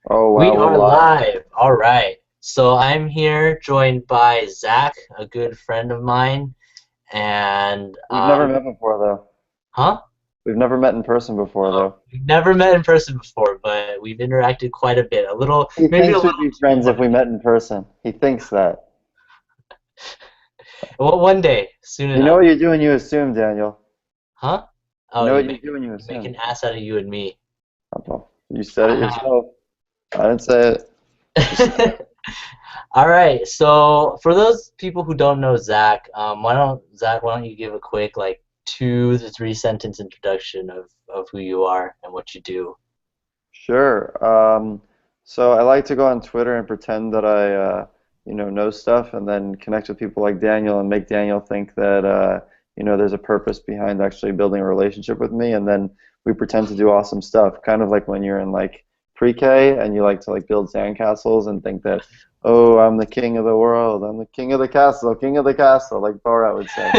Oh We wow, we're are live. live. All right. So I'm here joined by Zach, a good friend of mine, and We've never met before though. huh? We've never met in person before though. We've never met in person before, but we've interacted quite a bit. A little, He maybe a thinks little we'd be too friends if we much. met in person. He thinks that. Well, one day, soon You know enough. what you do when you assume, Daniel. Huh? You Oh, know what you do when you you make assume. an ass out of you and me. Well, you said it yourself. I didn't say it. You said All right. So for those people who don't know Zach, why don't you give a quick like 2 to 3 sentence introduction of who you are and what you do? Sure. So I like to go on Twitter and pretend that I know stuff, and then connect with people like Daniel and make Daniel think that, there's a purpose behind actually building a relationship with me, and then we pretend to do awesome stuff. Kind of like when you're in like pre-K and you like to like build sandcastles and think that, oh, I'm the king of the world, I'm the king of the castle, like Borat would say.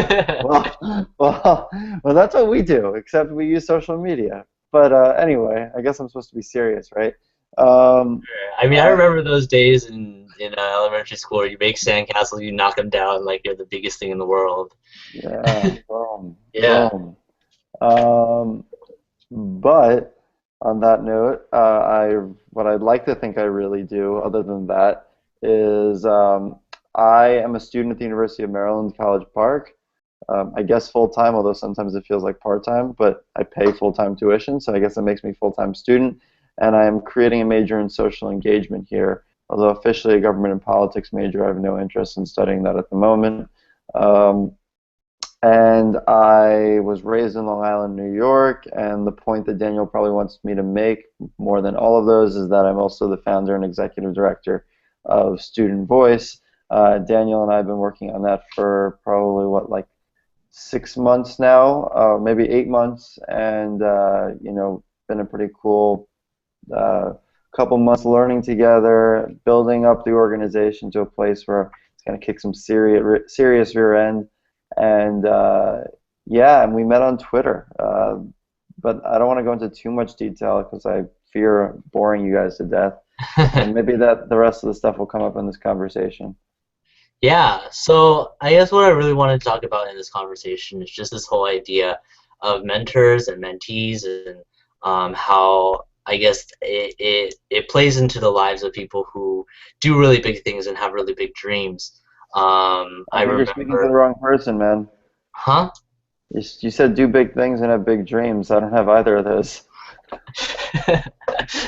Well, well, that's what we do, except we use social media. But anyway, I guess I'm supposed to be serious, right? Um, I mean, I uh, remember those days in elementary school where you make sandcastles, you knock them down like you're the biggest thing in the world. yeah, boom, Yeah. boom. Um, but on that note, I what I'd like to think I really do, other than that, is I am a student at the University of Maryland, College Park. I guess full time, although sometimes it feels like part time, but I pay full time tuition, so I guess it makes me full time student. And I am creating a major in social engagement here. Although officially a government and politics major, I have no interest in studying that at the moment. Um, and I was raised in Long Island, New York, and the point that Daniel probably wants me to make more than all of those is that I'm also the founder and executive director of Student Voice. Daniel and I have been working on that for probably what, like 6 months now, maybe 8 months, and been a pretty cool uh, couple months learning together, building up the organization to a place where it's going to kick some serious rear end. And yeah, and we met on Twitter. But I don't want to go into too much detail because I fear boring you guys to death. So maybe that the rest of the stuff will come up in this conversation. Yeah, so I guess what I really want to talk about in this conversation is just this whole idea of mentors and mentees and how I guess it plays into the lives of people who do really big things and have really big dreams. I I think you're speaking to the remember, wrong person, man. huh? You said do big things and have big dreams. I don't have either of those.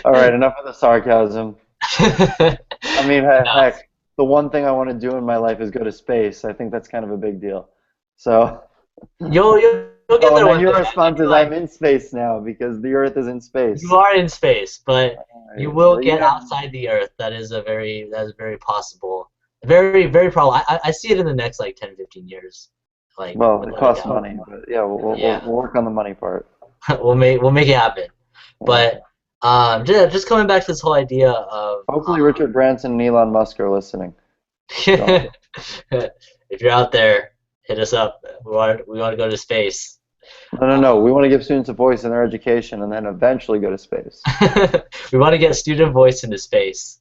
All right, enough of the sarcasm. I mean, Enough. heck, the one thing I want to do in my life is go to space. I think that's kind of a big deal. So, You'll get oh, and there then one day. your I response feel is I'm like in space now because the Earth is in you space. are in space, but All you right, will well, you get got, outside the Earth. That is very possible. Very probable. I see it in the next like 10, 15 years, like well, it without a costs doubt. money, but yeah, Yeah, we'll work on the money part. we'll make it happen. Yeah. But just coming back to this whole idea of Hopefully, Richard Branson and Elon Musk are listening. Don't. if you're out there, hit us up. We want to go to space. No, no, no. We want to give students a voice in their education and then eventually go to space. We want to get student voice into space.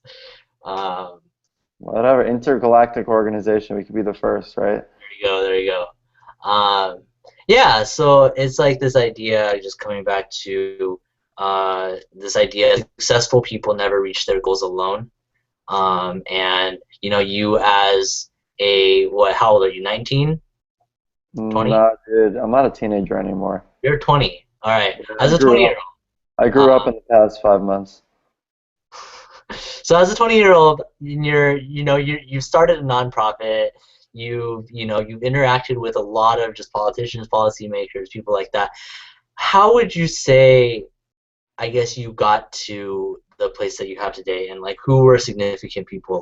Um, Whatever intergalactic organization, we could be the first, right? there you go. Yeah, so it's like this idea, just coming back to this idea, successful people never reach their goals alone. And you know, you as how old are you? 19, 20? Nah, dude, I'm not a teenager anymore. You're 20. All right. Yeah, As a 20 year I old, grew up in the past 5 months. so as a 20-year old, you've started a nonprofit. You've interacted with a lot of just politicians, policymakers, people like that. How would you say, I guess, you got to the place that you have today, and like who were significant people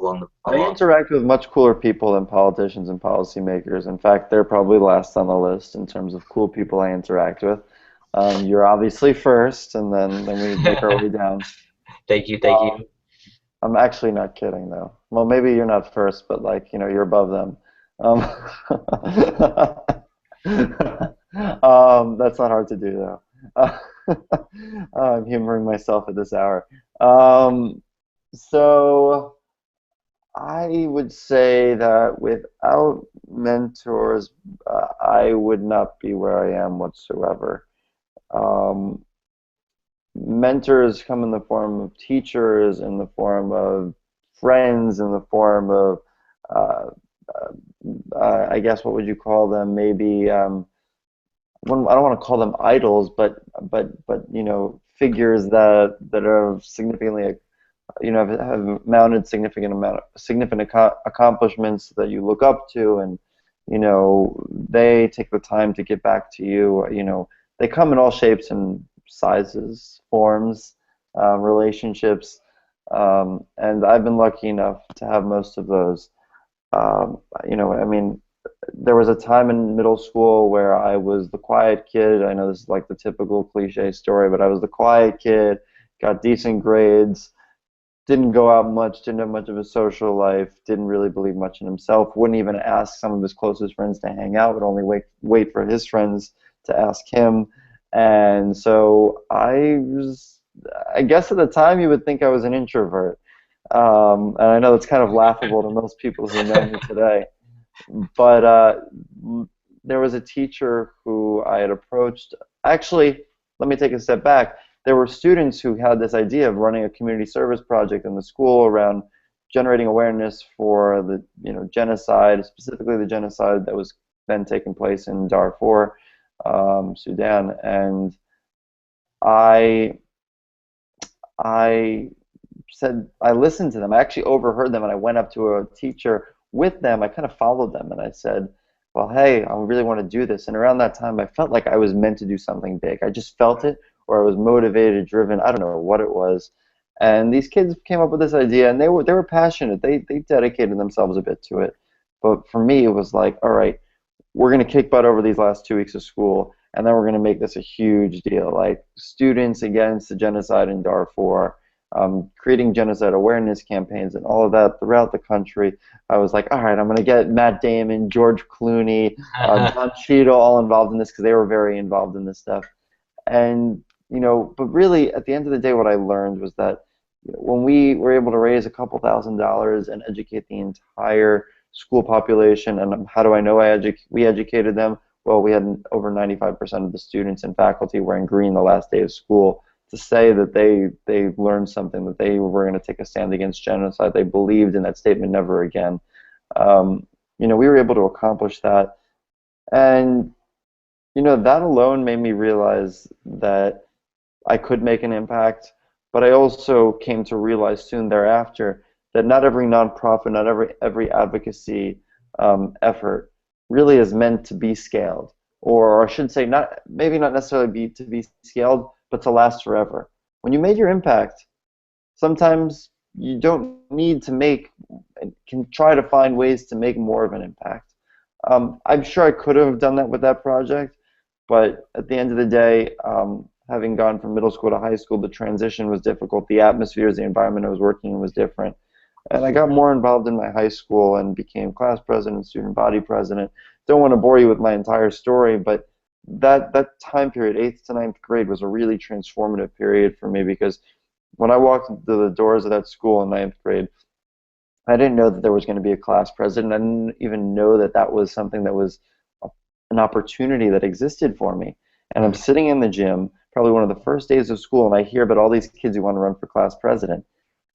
I along? interact with much cooler people than politicians and policymakers. In fact, they're probably last on the list in terms of cool people I interact with. You're obviously first, and then we make our way down. Thank you, thank Um, you. I'm actually not kidding, though. Well, maybe you're not first, but like, you're above them. Um, that's not hard to do, though. I'm humoring myself at this hour. Um, So I would say that without mentors, I would not be where I am whatsoever. Um, Mentors come in the form of teachers, in the form of friends, in the form of, uh, I guess, what would you call them? Maybe I don't want to call them idols, but figures that are significantly have mounted significant accomplishments that you look up to, and they take the time to get back to you. They come in all shapes and sizes, forms, relationships, and I've been lucky enough to have most of those. I mean, there was a time in middle school where I was the quiet kid. I know this is like the typical cliche story, but I was the quiet kid, got decent grades, didn't go out much, didn't have much of a social life, didn't really believe much in himself, wouldn't even ask some of his closest friends to hang out, would only wait for his friends to ask him. And so I guess at the time you would think I was an introvert. And I know it's kind of laughable to most people who know me today. But there was a teacher who I had approached. Actually, let me take a step back. There were students who had this idea of running a community service project in the school around generating awareness for the genocide, specifically the genocide that was then taking place in Darfur, Sudan. And I I I listened to them. I actually overheard them, and I went up to a teacher with them. I kind of followed them, and I said, "Well, hey, I really want to do this." And around that time, I felt like I was meant to do something big. I just felt it, or I was motivated, driven. I don't know what it was. And these kids came up with this idea, and they were passionate. They dedicated themselves a bit to it. But for me, it was like, all right, we're going to kick butt over these last 2 weeks of school, and then we're going to make this a huge deal. Like students against the genocide in Darfur, creating genocide awareness campaigns and all of that throughout the country. I was like, all right, I'm going to get Matt Damon, George Clooney, Don Cheadle all involved in this because they were very involved in this stuff. And but really, at the end of the day, what I learned was that when we were able to raise a couple $1,000s and educate the entire school population, and how do I know we educated them? Well, we had over 95% of the students and faculty wearing green the last day of school to say that they learned something, that they were going to take a stand against genocide. They believed in that statement, never again. We were able to accomplish that, and that alone made me realize that I could make an impact, but I also came to realize soon thereafter that not every nonprofit, not every advocacy effort really is meant to be scaled, or I should say, not maybe not necessarily to be scaled, but to last forever. When you made your impact, sometimes you don't need to make, can try to find ways to make more of an impact. I'm sure I could have done that with that project, but at the end of the day, having gone from middle school to high school, the transition was difficult. The atmospheres, the environment I was working in was different. And I got more involved in my high school and became class president, student body president. Don't want to bore you with my entire story, but that time period, 8th to ninth grade, was a really transformative period for me because when I walked into the doors of that school in ninth grade, I didn't know that there was going to be a class president. I didn't even know that that was something that was an opportunity that existed for me. And I'm sitting in the gym, probably one of the first days of school, and I hear about all these kids who want to run for class president.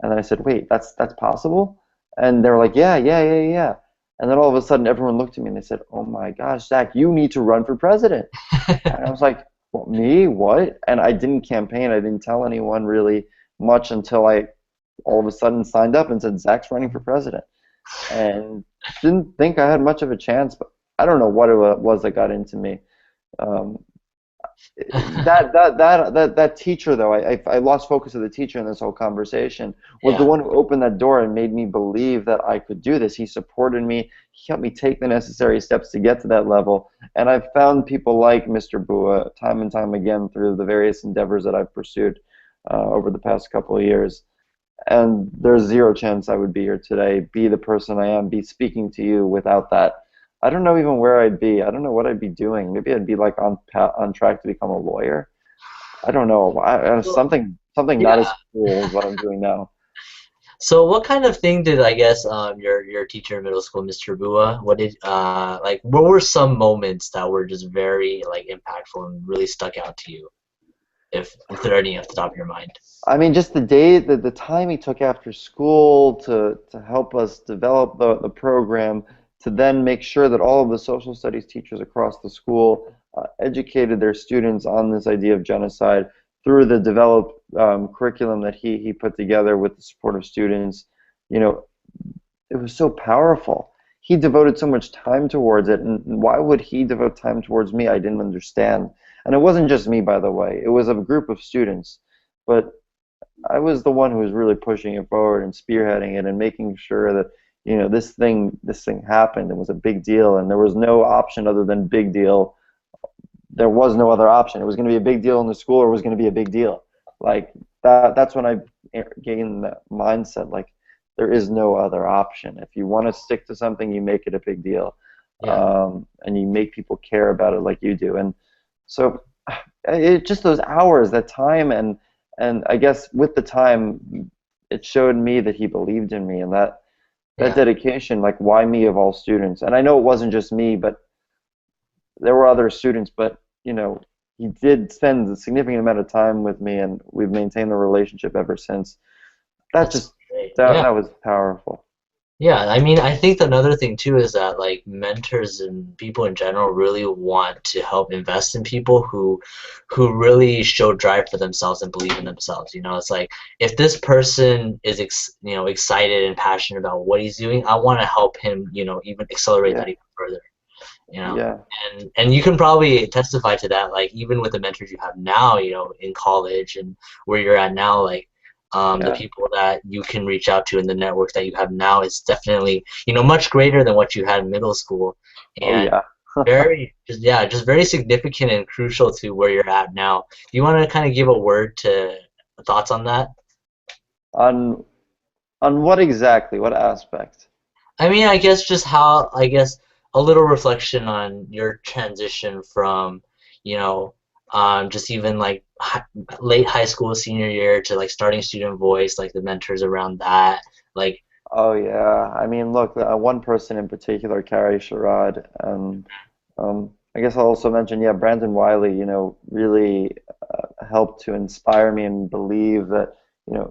And then I said, wait, that's possible? And they were like, yeah, yeah, yeah, yeah. And then all of a sudden, everyone looked at me and they said, oh my gosh, Zach, you need to run for president. And I was like, what, me? What? And I didn't campaign. I didn't tell anyone really much until I all of a sudden signed up and said, Zach's running for president. And didn't think I had much of a chance, but I don't know what it was that got into me. Um, that teacher though, I lost focus of the teacher in this whole conversation, was the Yeah. one who opened that door and made me believe that I could do this. He supported me. He helped me take the necessary steps to get to that level. And I've found people like Mr. Bua time and time again through the various endeavors that I've pursued over the past couple of years. And there's zero chance I would be here today, be the person I am, be speaking to you without that. I don't know even where I'd be. I don't know what I'd be doing. Maybe I'd be like on track to become a lawyer. I don't know. Well, Something not yeah. as cool as what I'm doing now. So what kind of thing did I guess your teacher in middle school, Mr. Bua, what did like what were some moments that were just very like impactful and really stuck out to you, if there are any off the top of your mind? I mean, just the time he took after school to help us develop the program, to then make sure that all of the social studies teachers across the school educated their students on this idea of genocide through the developed curriculum that he put together with the support of students. You know, it was so powerful. He devoted so much time towards it, and why would he devote time towards me? I didn't understand. And it wasn't just me, by the way. It was a group of students. But I was the one who was really pushing it forward and spearheading it and making sure that this thing happened and was a big deal, and there was no option other than big deal. There was no other option. It was going to be a big deal in the school, or it was going to be a big deal. Like that's when I gained that mindset. Like there is no other option. If you want to stick to something, you make it a big deal, Yeah, and you make people care about it like you do. And so it just those hours, that time, and I guess with the time, it showed me that he believed in me, and that yeah, dedication, like why me of all students? And I know it wasn't just me, but there were other students, but he did spend a significant amount of time with me, and we've maintained the relationship ever since. That that's just great. that Yeah. that was powerful. Yeah, I mean, I think another thing too is that like mentors and people in general really want to help invest in people who really show drive for themselves and believe in themselves. You know, it's like if this person is excited and passionate about what he's doing, I want to help him, even accelerate Yeah, that even further. You know, yeah, and you can probably testify to that, like even with the mentors you have now, in college and where you're at now, like the yeah. people that you can reach out to and the network that you have now is definitely much greater than what you had in middle school, Oh and yeah. just very significant and crucial to where you're at now. Do you want to kind of give a word to thoughts on that? On on what exactly? What aspect? I mean, I guess just how, I guess, a little reflection on your transition from, you know, just even like late high school, senior year to like starting Student Voice, like the mentors around that. Like, Oh yeah. I mean, look, one person in particular, Carrie Sherrod, and I guess I'll also mention, yeah, Brandon Wiley, really helped to inspire me and believe that,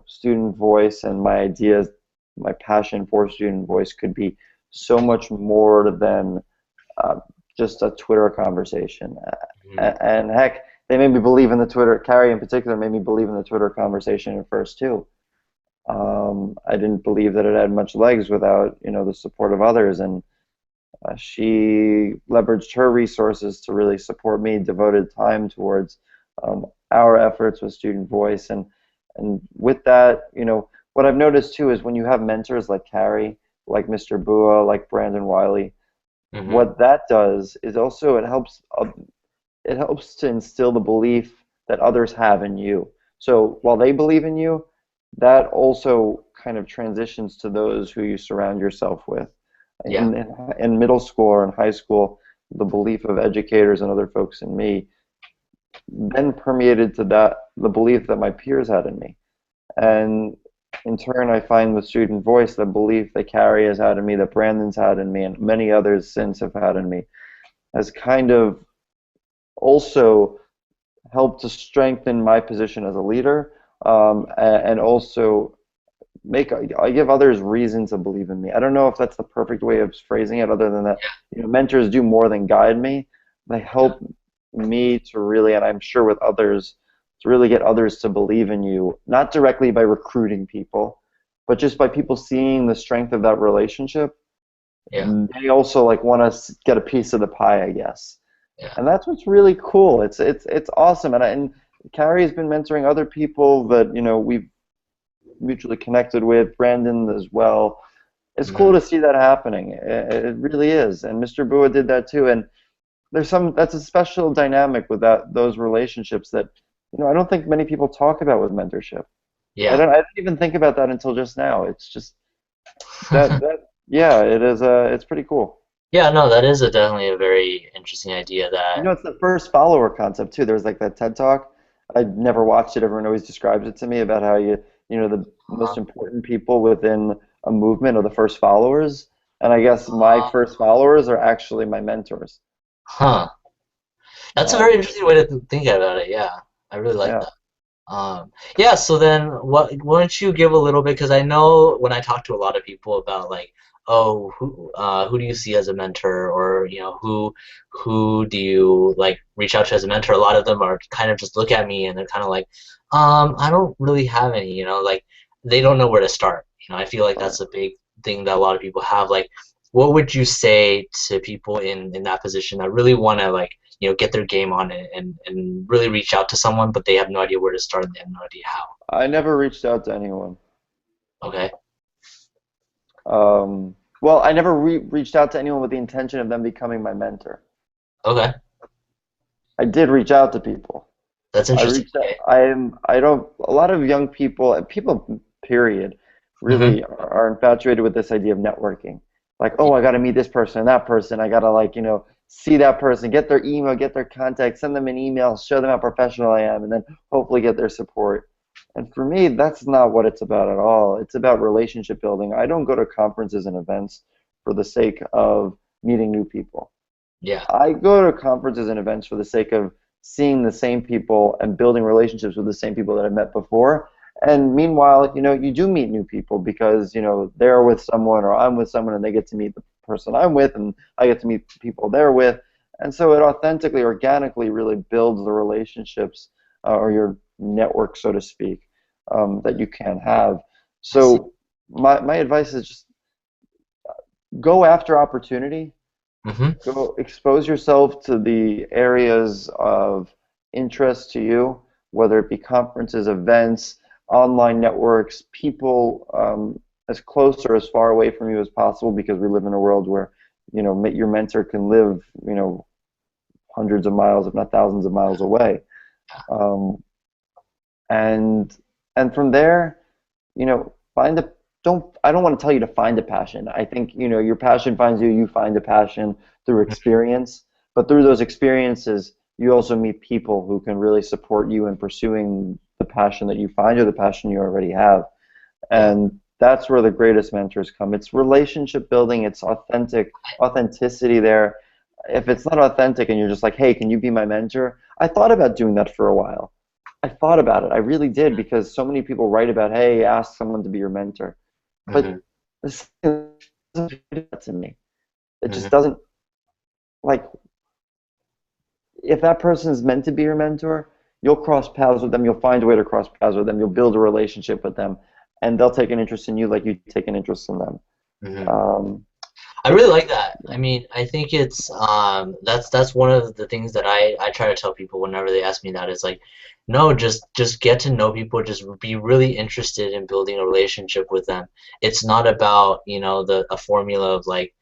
student voice and my ideas, my passion for student voice could be so much more than uh, just a Twitter conversation. mm, And heck, they made me believe in the Twitter. Carrie in particular made me believe in the Twitter conversation at first too. I didn't believe that it had much legs without, the support of others, and she leveraged her resources to really support me, devoted time towards our efforts with Student Voice, and with that, what I've noticed too is when you have mentors like Carrie, like Mr. Bua, like Brandon Wiley, mm-hmm, what that does is also it helps to instill the belief that others have in you. So while they believe in you, that also kind of transitions to those who you surround yourself with. yeah, In middle school or in high school, the belief of educators and other folks in me then permeated to the belief that my peers had in me. And in turn, I find with Student Voice the belief that Carrie has had in me, that Brandon's had in me, and many others since have had in me, has kind of also helped to strengthen my position as a leader, and also I give others reason to believe in me. I don't know if that's the perfect way of phrasing it, other than that, mentors do more than guide me. They help me to really, and I'm sure with others, to really get others to believe in you, not directly by recruiting people, but just by people seeing the strength of that relationship. yeah, They also like want to get a piece of the pie, I guess. yeah, And that's what's really cool. It's awesome, and Carrie's been mentoring other people that we've mutually connected with, Brandon as well. It's cool mm, to see that happening. It really is, and Mr. Bua did that too. And that's a special dynamic with those relationships that I don't think many people talk about with mentorship. I yeah. don't I didn't even think about that until just now. It's just that yeah, it is it's pretty cool. Yeah, no, that is definitely a very interesting idea that, It's the first follower concept too. There was like that TED talk. I never watched it. Everyone always describes it to me about how the Uh-huh. most important people within a movement are the first followers. And I guess my first Uh, followers are actually my mentors. huh. That's a very Um, interesting way to think about it. Yeah, I really like yeah. that. Yeah, so then why don't you give a little bit, because I know when I talk to a lot of people about like, oh, who do you see as a mentor, or who do you like reach out to as a mentor? A lot of them are kind of just look at me and they're kind of like, I don't really have any, like they don't know where to start. I feel like Right. that's a big thing that a lot of people have. Like, what would you say to people in that position that really want to like get their game on it and really reach out to someone, but they have no idea where to start and they have no idea how. I never reached out to anyone. Okay. Well, I never reached out to anyone with the intention of them becoming my mentor. Okay. I did reach out to people. That's I interesting. reached out. Okay. I don't. A lot of young people, people, period, Mm-hmm. really are infatuated with this idea of networking. Like, oh, I got to meet this person and that person. I got to like, see that person, get their email, get their contact, send them an email, show them how professional I am, and then hopefully get their support. And for me, that's not what it's about at all. It's about relationship building. I don't go to conferences and events for the sake of meeting new people. Yeah. I go to conferences and events for the sake of seeing the same people and building relationships with the same people that I've met before. And meanwhile, you do meet new people because, they're with someone or I'm with someone and they get to meet the person I'm with and I get to meet the people they're with. And so it authentically, organically really builds the relationships or your network, so to speak, that you can have. I see. So my advice is just go after opportunity. Mm-hmm. Go expose yourself to the areas of interest to you, whether it be conferences, events, online networks, people as close or as far away from you as possible, because we live in a world where, your mentor can live, hundreds of miles, if not thousands of miles away. Um, and and from there, find the don't I don't want to tell you to find a passion. I think, your passion finds you, you find a passion through experience, but through those experiences, you also meet people who can really support you in pursuing the passion that you find or the passion you already have. Yeah. And that's where the greatest mentors come. It's relationship building, it's authenticity there. If it's not authentic and you're just like, hey, can you be my mentor? I thought about doing that for a while. I thought about it. I really did because so many people write about, hey, ask someone to be your mentor. Mm-hmm. But this doesn't do that to me. It just Mm-hmm. doesn't, like, if that person is meant to be your mentor, you'll cross paths with them. You'll find a way to cross paths with them. You'll build a relationship with them, and they'll take an interest in you like you take an interest in them. Mm-hmm. Um, I really like that. I mean, I think it's that's one of the things that I try to tell people whenever they ask me that is like, no, just get to know people, just be really interested in building a relationship with them. It's not about, the a formula of like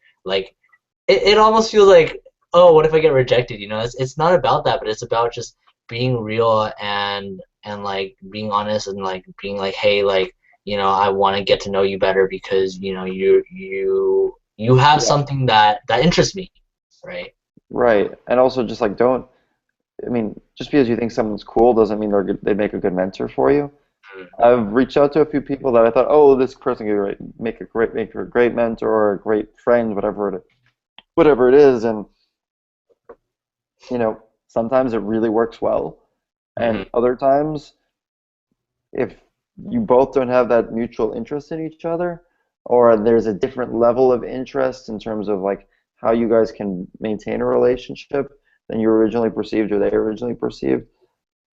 it almost feels like, oh, what if I get rejected? It's not about that, but it's about just being real and like being honest and like being like, hey, like, I want to get to know you better because you have yeah, something that interests me, right? right. And also, just like, don't. I mean, just because you think someone's cool doesn't mean they make a good mentor for you. I've reached out to a few people that I thought, oh, this person could make a great mentor or a great friend, whatever it is, and sometimes it really works well, and Mm-hmm. other times, if you both don't have that mutual interest in each other, or there's a different level of interest in terms of like how you guys can maintain a relationship than you originally perceived or they originally perceived,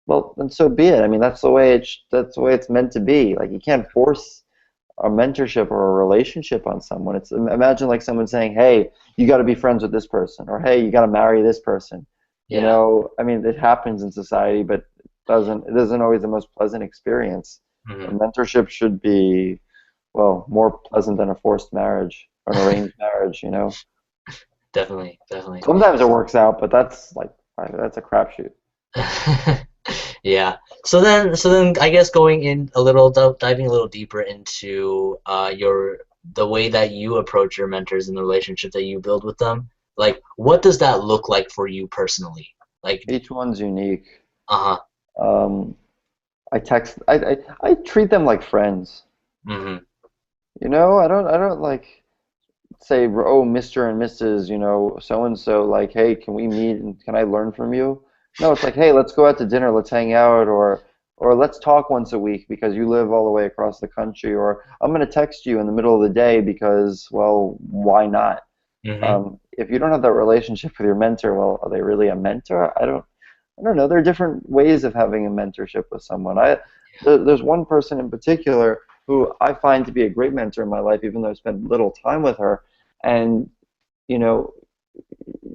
well, then so be it. I mean, that's the way it's meant to be. Like you can't force a mentorship or a relationship on someone. It's imagine like someone saying, "Hey, you got to be friends with this person," or "Hey, you got to marry this person." Yeah. I mean, it happens in society, but it isn't always the most pleasant experience. A Mm-hmm. mentorship should be, well, more pleasant than a forced marriage, an arranged marriage. Definitely, definitely. Sometimes it works out, but that's a crapshoot. Yeah. So then, I guess going in a little, diving a little deeper into the way that you approach your mentors and the relationship that you build with them. Like, what does that look like for you personally? Like, Each one's unique. uh-huh. Um, I treat them like friends. Hmm. I don't like say, oh, Mr. and Mrs., so and so, like, hey, can we meet and can I learn from you? No, it's like, hey, let's go out to dinner, let's hang out, or let's talk once a week because you live all the way across the country, or I'm going to text you in the middle of the day because, well, why not? Hmm. If you don't have that relationship with your mentor, well, are they really a mentor? I don't know. There are different ways of having a mentorship with someone. There's one person in particular who I find to be a great mentor in my life, even though I spent little time with her. And you know,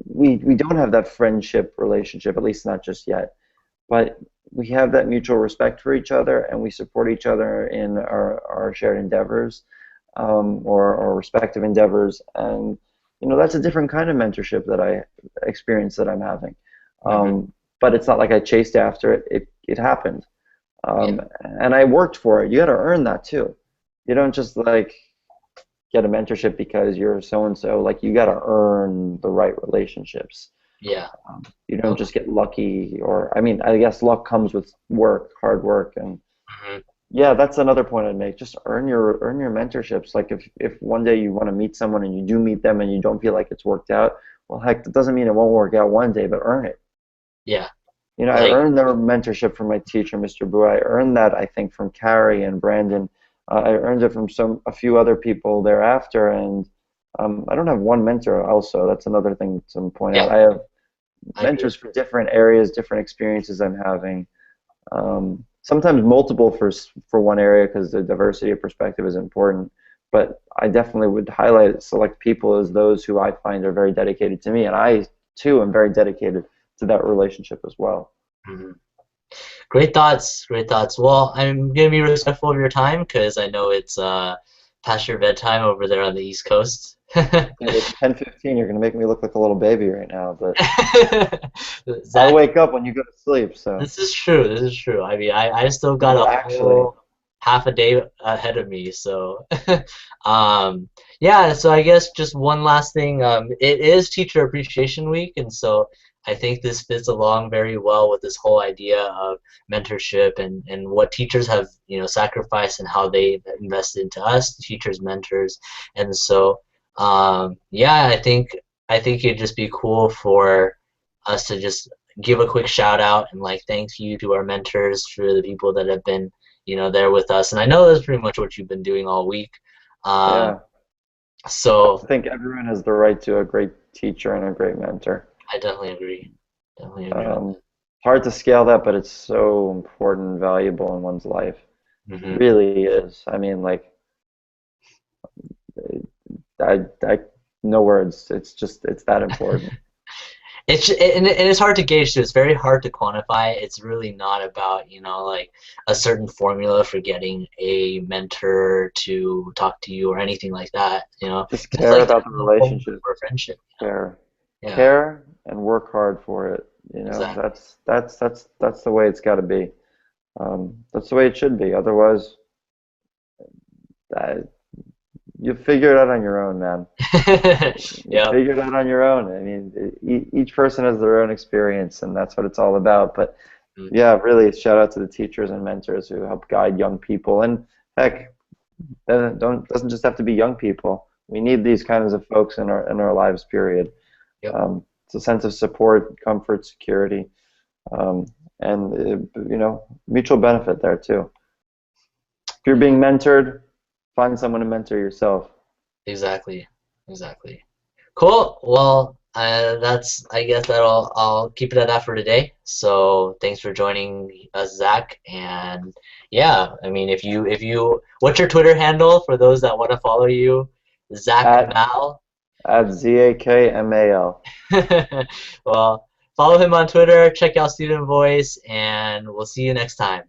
we don't have that friendship relationship, at least not just yet. But we have that mutual respect for each other, and we support each other in our shared endeavors, or our respective endeavors. And that's a different kind of mentorship that I experience that I'm having. Hmm. But it's not like I chased after it. It happened, Yeah. and I worked for it. You got to earn that too. You don't just like get a mentorship because you're so and so. Like you got to earn the right relationships. Yeah. You don't Okay. just get lucky, or I mean, I guess luck comes with work, hard work, and Hmm. yeah, that's another point I'd make. Just earn your mentorships. Like if one day you want to meet someone and you do meet them and you don't feel like it's worked out, well, heck, that doesn't mean it won't work out one day, but earn it. Yeah. I Like, earned their mentorship from my teacher, Mr. Boo. I earned that, I think, from Carrie and Brandon. I earned it from a few other people thereafter, and I don't have one mentor. Also, that's another thing to point yeah, out. I have I agree. mentors for different areas, different experiences I'm having. Sometimes multiple for one area because the diversity of perspective is important. But I definitely would highlight select people as those who I find are very dedicated to me, and I too am very dedicated to that relationship as well. Hmm. Great thoughts. Great thoughts. Well, I'm gonna be respectful of your time because I know it's past your bedtime over there on the East Coast. Dude, it's 10:15. You're gonna make me look like a little baby right now, but I'll Zach, wake up when you go to sleep. So, this is true. This is true. I mean, I still got well, a actually, whole half a day ahead of me. So, yeah. So I guess just one last thing. It is Teacher Appreciation Week, and so I think this fits along very well with this whole idea of mentorship and what teachers have, sacrificed and how they invested into us, teachers, mentors, and so, yeah. I think it'd just be cool for us to just give a quick shout out and like thank you to our mentors for the people that have been there with us, and I know that's pretty much what you've been doing all week. um, yeah, so I think everyone has the right to a great teacher and a great mentor. I definitely agree on Um, Hard to scale that, but it's so important and valuable in one's life. that. Really is. I mean, like, I no words. It's that important. And it's hard to gauge too. It's very hard to quantify. It's really not about, like a certain formula for getting a mentor to talk to you or anything like that. Just Just care like about that the in a form relationship. for a friendship. Care, Yeah, care, and work hard for it. exactly. That's the way it's got to be. That's the way it should be. Otherwise, uh, you figure it out on your own, man. You Yeah. figure it out on your own. I mean, each person has their own experience, and that's what it's all about. But yeah, really, shout out to the teachers and mentors who help guide young people. And heck, doesn't just have to be young people. We need these kinds of folks in our lives. Period. Yep. It's a sense of support, comfort, security, and mutual benefit there too. If you're being mentored, find someone to mentor yourself. Exactly. Exactly. Cool. Well, that's I guess that I'll keep it at that for today. So thanks for joining us, Zach. And yeah, I mean, if you, what's your Twitter handle for those that want to follow you? Zach At Mal. ZAKMAL. Well, follow him on Twitter. Check out Student Voice, and we'll see you next time.